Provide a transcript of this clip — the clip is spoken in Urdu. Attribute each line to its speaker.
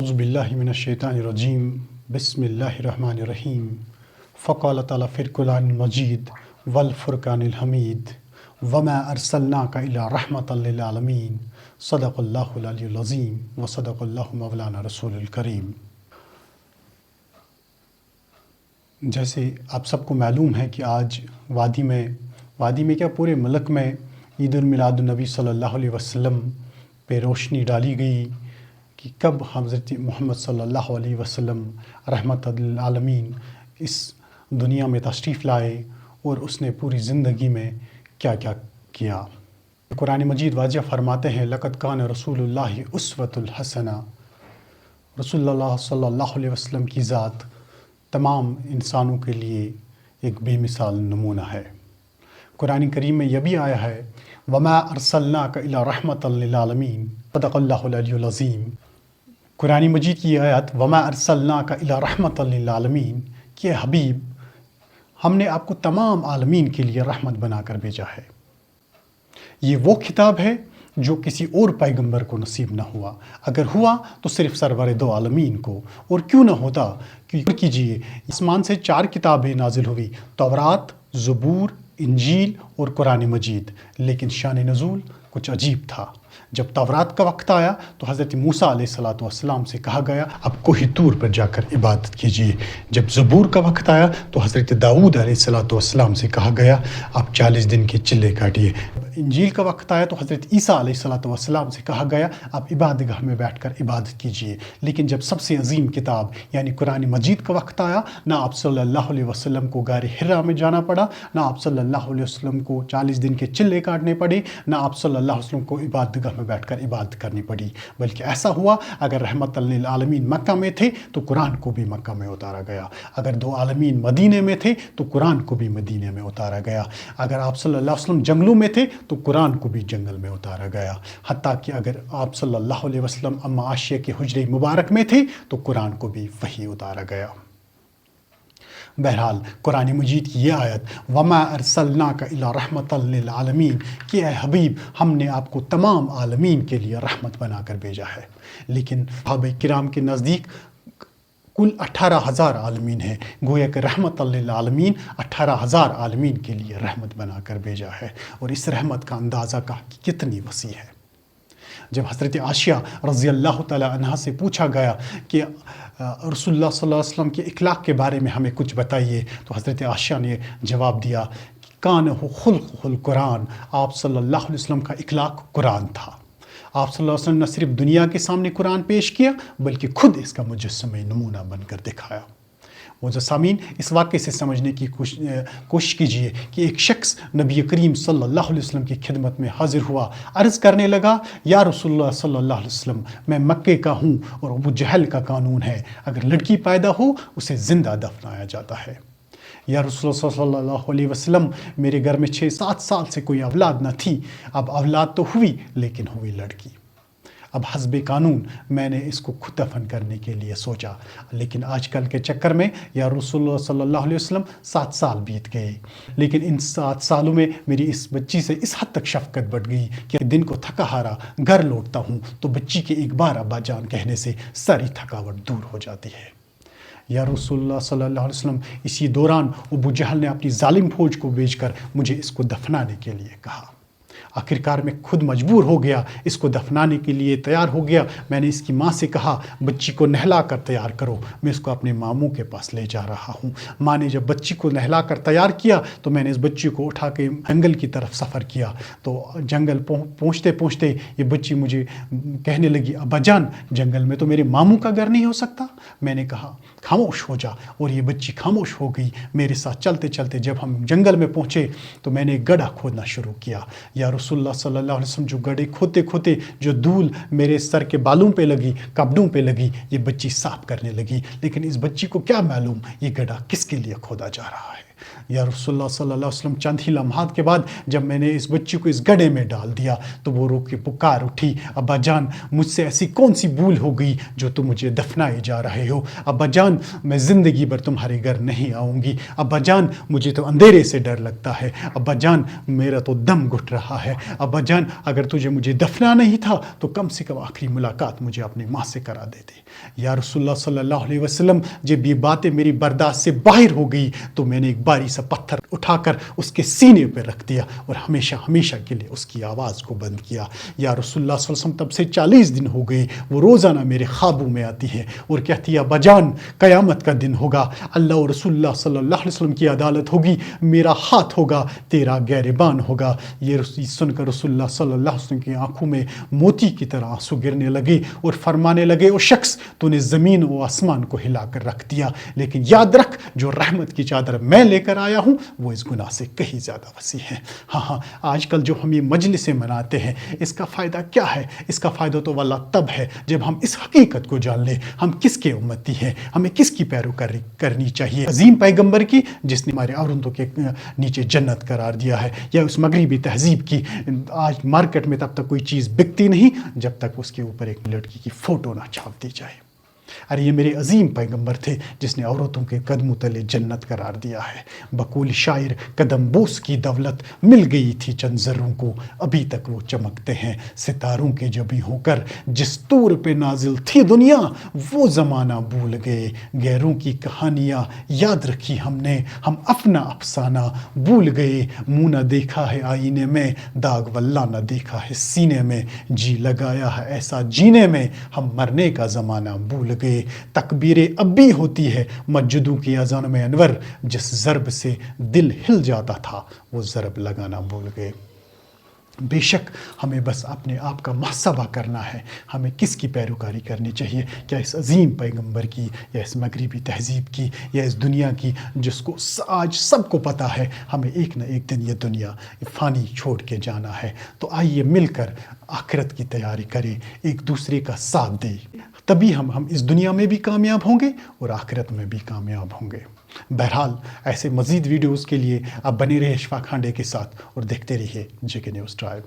Speaker 1: اعوذ باللہ من الشیطان الرجیم بسم اللہ الرحمن الرحیم فقال تعالی فی القرآن المجید والفرقان الحمید وما ارسلناک الا رحمۃ للعالمین صدق اللہ العلی العظیم وصدق اللہ مولانا رسول الکریم۔ جیسے آپ سب کو معلوم ہے کہ آج وادی میں کیا پورے ملک میں عید المیلاد النبی صلی اللہ علیہ وسلم پہ روشنی ڈالی گئی کہ کب حضرت محمد صلی اللہ علیہ وسلم رحمت للعالمین اس دنیا میں تشریف لائے اور اس نے پوری زندگی میں کیا کیا کیا۔ قرآن مجید واضح فرماتے ہیں لقد کان رسول اللہ اسوۃ الحسنہ، رسول اللہ صلی اللہ علیہ وسلم کی ذات تمام انسانوں کے لیے ایک بے مثال نمونہ ہے۔ قرآن کریم میں یہ بھی آیا ہے وما ارسلناک الا رحمۃ للعالمین صدق اللہ العلی العظیم۔ قرآن مجید کی آیت وما ارسلناک الا رحمۃ للعالمین کہ حبیب ہم نے آپ کو تمام عالمین کے لیے رحمت بنا کر بھیجا ہے۔ یہ وہ خطاب ہے جو کسی اور پیغمبر کو نصیب نہ ہوا، اگر ہوا تو صرف سرور دو عالمین کو، اور کیوں نہ ہوتا کیجیے۔ آسمان سے 4 کتابیں نازل ہوئی، تورات، زبور، انجیل اور قرآن مجید، لیکن شان نزول کچھ عجیب تھا۔ جب تورات کا وقت آیا تو حضرت موسیٰ علیہ السلام سے کہا گیا اب کوہ طور پر جا کر عبادت کیجیے۔ جب زبور کا وقت آیا تو حضرت داؤد علیہ السلام سے کہا گیا اب 40 دن کے چلے کاٹیے۔ انجیل کا وقت آیا تو حضرت عیسیٰ علیہ السلام سے کہا گیا اب عبادت گاہ میں بیٹھ کر عبادت کیجیے۔ لیکن جب سب سے عظیم کتاب یعنی قرآن مجید کا وقت آیا، نہ آپ صلی اللہ علیہ وسلم کو غار حرا میں جانا پڑا، نہ آپ صلی اللہ علیہ وسلم کو 40 دن کے چلے کاٹنے پڑے، نہ آپ صلی اللہ علیہ وسلم کو عبادت گاہ میں بیٹھ کر عبادت کرنی پڑی، بلکہ ایسا ہوا اگر رحمت للعالمین مکہ میں تھے تو قرآن کو بھی مکہ میں اتارا گیا، اگر 2 عالمین مدینے میں تھے تو قرآن کو بھی مدینے میں اتارا گیا، اگر آپ صلی اللہ علیہ وسلم جنگلوں میں تھے تو قرآن کو بھی جنگل میں اتارا گیا، حتیٰ کہ اگر آپ صلی اللہ علیہ وسلم اما عائشہ کے حجرے مبارک میں تھے تو قرآن کو بھی وحی اتارا گیا۔ بہرحال قرآن مجید کی یہ آیت وما ارسلناک الا رحمۃ للعالمین کہ اے حبیب ہم نے آپ کو تمام عالمین کے لیے رحمت بنا کر بھیجا ہے، لیکن صحابہ کرام کے نزدیک کل 18,000 عالمین ہیں، گویا کہ رحمت للعالمین 18,000 عالمین کے لیے رحمت بنا کر بھیجا ہے، اور اس رحمت کا اندازہ کتنی وسیع ہے۔ جب حضرت عائشہ رضی اللہ تعالی عنہا سے پوچھا گیا کہ رسول اللہ صلی اللہ علیہ وسلم کے اخلاق کے بارے میں ہمیں کچھ بتائیے، تو حضرت عائشہ نے جواب دیا کہ کانہ خلقہ القرآن، آپ صلی اللہ علیہ وسلم کا اخلاق قرآن تھا۔ آپ صلی اللہ علیہ وسلم نے صرف دنیا کے سامنے قرآن پیش کیا بلکہ خود اس کا مجسمہ نمونہ بن کر دکھایا۔ سامعین اس واقعے سے سمجھنے کی کوشش کیجیے کہ ایک شخص نبی کریم صلی اللہ علیہ وسلم کی خدمت میں حاضر ہوا، عرض کرنے لگا یا رسول اللہ صلی اللہ علیہ وسلم میں مکے کا ہوں اور ابو جہل کا قانون ہے اگر لڑکی پیدا ہو اسے زندہ دفنایا جاتا ہے۔ یا رسول اللہ صلی اللہ علیہ وسلم میرے گھر میں 6-7 سال سے کوئی اولاد نہ تھی، اب اولاد تو ہوئی لیکن ہوئی لڑکی، اب حسب قانون میں نے اس کو خود دفن کرنے کے لیے سوچا، لیکن آج کل کے چکر میں یا رسول اللہ صلی اللہ علیہ وسلم 7 سال بیت گئے، لیکن ان 7 سالوں میں میری اس بچی سے اس حد تک شفقت بڑھ گئی کہ دن کو تھکا ہارا گھر لوٹتا ہوں تو بچی کے ایک بار ابا جان کہنے سے ساری تھکاوٹ دور ہو جاتی ہے۔ یا رسول اللہ صلی اللہ علیہ وسلم اسی دوران ابو جہل نے اپنی ظالم فوج کو بھیج کر مجھے اس کو دفنانے کے لیے کہا۔ آخرکار میں خود مجبور ہو گیا، اس کو دفنانے کے لیے تیار ہو گیا۔ میں نے اس کی ماں سے کہا بچی کو نہلا کر تیار کرو، میں اس کو اپنے ماموں کے پاس لے جا رہا ہوں۔ ماں نے جب بچی کو نہلا کر تیار کیا تو میں نے اس بچی کو اٹھا کے جنگل کی طرف سفر کیا، تو جنگل پہنچتے پہنچتے یہ بچی مجھے کہنے لگی ابا جان جنگل میں تو میرے ماموں کا گھر نہیں ہو سکتا؟ میں نے کہا خاموش ہو جا، اور یہ بچی خاموش ہو گئی۔ میرے ساتھ چلتے چلتے جب ہم جنگل میں پہنچے تو میں نے ایک گڑھا کھودنا شروع کیا۔ یا رسول اللہ صلی اللہ علیہ وسلم جو گڑھے کھودتے کھودتے جو دھول میرے سر کے بالوں پہ لگی، کپڑوں پہ لگی، یہ بچی صاف کرنے لگی، لیکن اس بچی کو کیا معلوم یہ گڑھا کس کے لیے کھودا جا رہا ہے۔ یا رسول اللہ صلی اللہ علیہ وسلم چند ہی لمحات کے بعد جب میں نے اس بچی کو اس گڑھے میں ڈال دیا تو وہ رو کے پکار اٹھی، ابا جان مجھ سے ایسی کون سی بھول ہو گئی جو تم مجھے دفنائے جا رہے ہو؟ ابا جان میں زندگی بھر تمہارے گھر نہیں آؤں گی، ابا جان مجھے تو اندھیرے سے ڈر لگتا ہے، ابا جان میرا تو دم گھٹ رہا ہے، ابا جان اگر تجھے مجھے دفنانا ہی تھا تو کم سے کم آخری ملاقات مجھے اپنی ماں سے کرا دیتے۔ یا رسول اللہ صلی اللہ علیہ وسلم جب یہ باتیں میری برداشت سے باہر ہو گئی تو میں نے ایک بھاری سا پتھر اٹھا کر اس کے سینے پہ رکھ دیا اور ہمیشہ ہمیشہ کے لیے اس کی آواز کو بند کیا۔ یا رسول اللہ صلی اللہ علیہ وسلم تب سے 40 دن ہو گئے وہ روزانہ میرے خوابوں میں آتی ہے اور کہتی ہے ابا جان قیامت کا دن ہوگا، اللہ اور رسول اللہ صلی اللہ علیہ وسلم کی عدالت ہوگی، میرا ہاتھ ہوگا تیرا گریبان ہوگا۔ یہ سن کر رسول اللہ صلی اللہ علیہ وسلم کی آنکھوں میں موتی کی طرح آنسو گرنے لگے اور فرمانے لگے، او شخص تو نے زمین و آسمان کو ہلا کر رکھ دیا، لیکن یاد رکھ جو رحمت کی چادر میں لے کر آیا ہوں وہ اس گناہ سے کہیں زیادہ وسیع ہے۔ ہاں آج کل جو ہم یہ مجلسیں مناتے ہیں اس کا فائدہ کیا ہے؟ اس کا فائدہ تو واللہ تب ہے جب ہم اس حقیقت کو جان لیں ہم کس کے امتی ہیں، ہمیں کس کی پیروکاری کرنی چاہیے، عظیم پیغمبر کی جس نے ہمارے عورتوں کے نیچے جنت قرار دیا ہے، یا اس مغربی تہذیب کی۔ آج مارکیٹ میں تب تک کوئی چیز بکتی نہیں جب تک اس کے اوپر ایک لڑکی کی فوٹو نہ چھاپ دی جائے۔ ارے یہ میرے عظیم پیغمبر تھے جس نے عورتوں کے قدموں تلے جنت قرار دیا ہے۔ بقول شاعر قدم بوس کی دولت مل گئی تھی چند ذروں کو، ابھی تک وہ چمکتے ہیں ستاروں کے جبی ہو کر، جس طور پہ نازل تھی دنیا وہ زمانہ بھول گئے، غیروں کی کہانیاں یاد رکھی ہم نے، ہم اپنا افسانہ بھول گئے، منہ نہ دیکھا ہے آئینے میں، داغ واللہ نہ دیکھا ہے سینے میں، جی لگایا ہے ایسا جینے میں، ہم مرنے کا زمانہ بھول گئے۔ تکبیر اب بھی ہوتی ہے مسجدوں کی اذان میں انور، جس ضرب سے دل ہل جاتا تھا وہ ضرب لگانا بھول گئے۔ بے شک ہمیں بس اپنے آپ کا محاسبہ کرنا ہے، ہمیں کس کی پیروکاری کرنی چاہیے، کیا اس عظیم پیغمبر کی، یا اس مغربی تہذیب کی، یا اس دنیا کی جس کو آج سب کو پتہ ہے ہمیں ایک نہ ایک دن یہ دنیا فانی چھوڑ کے جانا ہے۔ تو آئیے مل کر آخرت کی تیاری کریں، ایک دوسرے کا ساتھ دیں، تبھی ہم اس دنیا میں بھی کامیاب ہوں گے اور آخرت میں بھی کامیاب ہوں گے۔ بہرحال ایسے مزید ویڈیوز کے لیے آپ بنے رہے اشفاق ہانڈے کے ساتھ اور دیکھتے رہیے JK نیوز ٹرائب۔